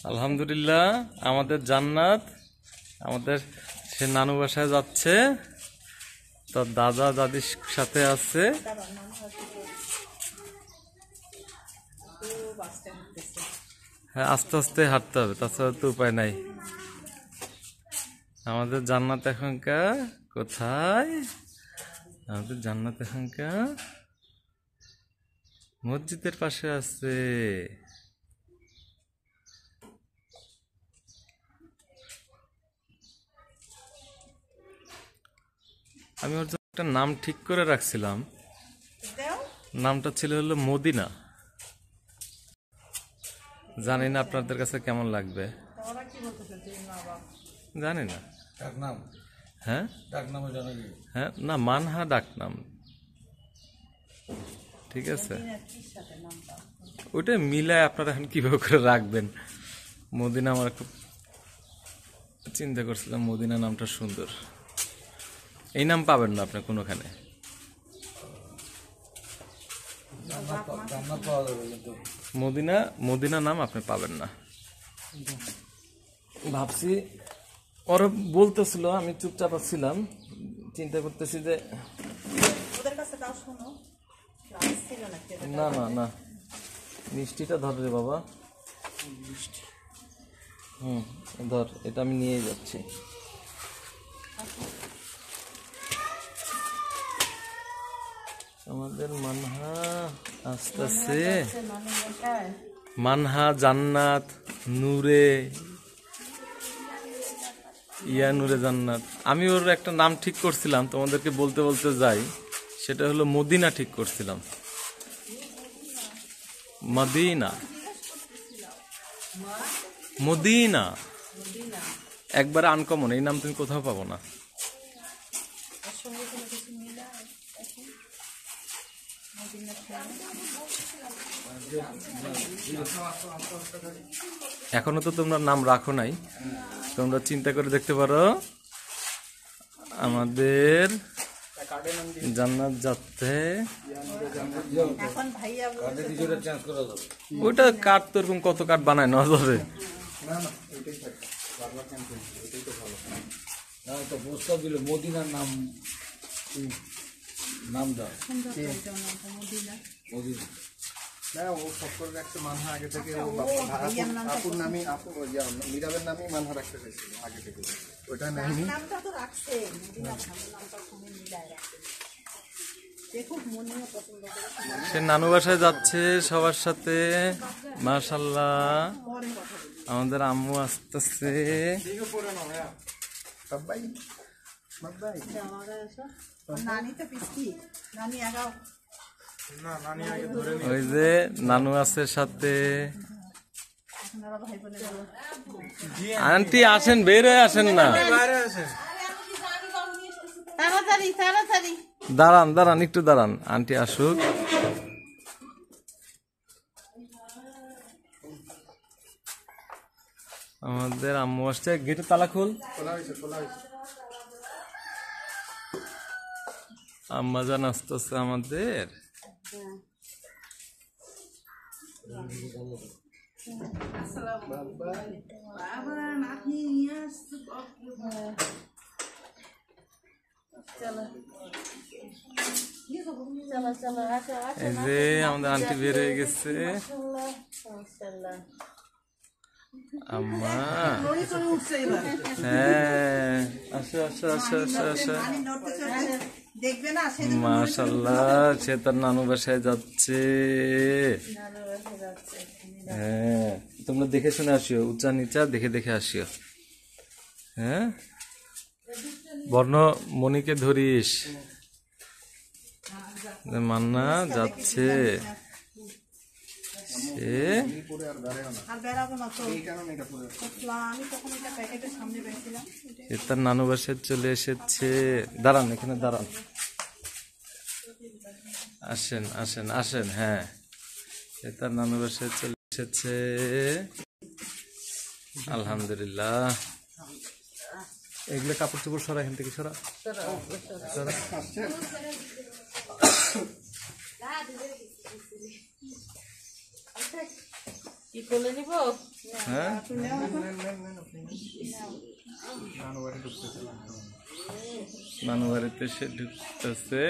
আলহামদুলিল্লাহ, আমাদের জান্নাত আমাদের সে নানু বাসায় যাচ্ছে, তার দাদা দাদির সাথে আছে। হ্যাঁ, আস্তে আস্তে হাঁটতে হবে, তাছাড়া তো উপায় নাই। আমাদের জান্নাত এখনকার কোথায়? আমাদের জান্নাত এখনকার মসজিদের পাশে আছে। আমি ওর জন্য একটা নাম ঠিক করে রাখছিলাম, নামটা ছিল হলো মদিনা। জানি না আপনাদের কাছে কেমন লাগবে, জানি না। হ্যাঁ হ্যাঁ, না মানহা ডাক নাম, ঠিক আছে। ওইটা মিলায় আপনারা এখন কিভাবে করে রাখবেন। মদিনা আমার খুব চিন্তা করছিলাম, মদিনা নামটা সুন্দর। এই নাম পাবেন না আপনি কোনোখানে। মদিনা মদিনা নাম আপনি পাবেন না। ভাবছি ওরা বলতেছিল, আমি চুপচাপ ছিলাম, চিন্তা করতেছি যে না না না, মিষ্টিটা ধর রে বাবা। ধর, এটা আমি নিয়ে যাচ্ছি। আমাদের মানহা আসতেছে, মানহা জান্নাত নূরে ইয়া নূরে জান্নাত। আমি ওর একটা নাম ঠিক করছিলাম, তোমাদেরকে বলতে বলতে যাই, সেটা হলো মদিনা ঠিক করছিলাম। মদিনা মদিনা একবার আনকমন, এই নাম তুমি কোথাও পাবো না। এখনো তো তোমরা নাম রাখো নাই, তোমরা চিন্তা করে দেখতে পারো। আমাদের জান্নাত যাচ্ছে, ওইটা কাঠ তো এরকম কত কাঠ বানায় না যাবে। মদিনার নাম নাম দাও। না, ও সব করে রাখছে মানহা আগে থেকে। আপুর নামই, আপু মীরাবের নামই মানহা রাখতে চাইছিল আগে থেকে, ওটা নেয়নি। সে নানু বাসায় যাচ্ছে সবার সাথে। মাশাআল্লাহ, আমাদের আম্মু আসতেছে। ওই যে নানু আছে সাথে। আন্টি আসেন, বের হয়ে আসেন না, দাঁড়ান দাঁড়ান একটু দাঁড়ান, আন্টি আসুক। আমাদের আম্মু আসছে, গেটের তালা খুল। আম্মা জান আসতেছে আমাদের। এই যে আমাদের আন্টি বের হয়ে গেছে। আম্মা, হ্যাঁ আসো আসো আসো আসো আসো। মাশাআল্লাহ, সে তার নানু বাসায় যাচ্ছে। হ্যাঁ, তোমরা দেখে শুনে আসিও, উঁচা নিচা দেখে দেখে আসিও। হ্যাঁ, বর্ণ মনিকে ধরিস। মান্না যাচ্ছে, সে তার নানু বাসায় চলে এসেছে। দাঁড়ান, এখানে দাঁড়ান, আসেন আসেন আসেন। হ্যাঁ, সে তার নানু বাসায় চলে এসেছে। আলহামদুলিল্লাহ। এগুলো কাপড় চোপড় সরা, এখান থেকে সরা সরা। কি কোলে নিব? হ্যাঁ নানুবাড়ি ঢুকতেছে না। মানু বাড়িতে সে ঢুকতেছে।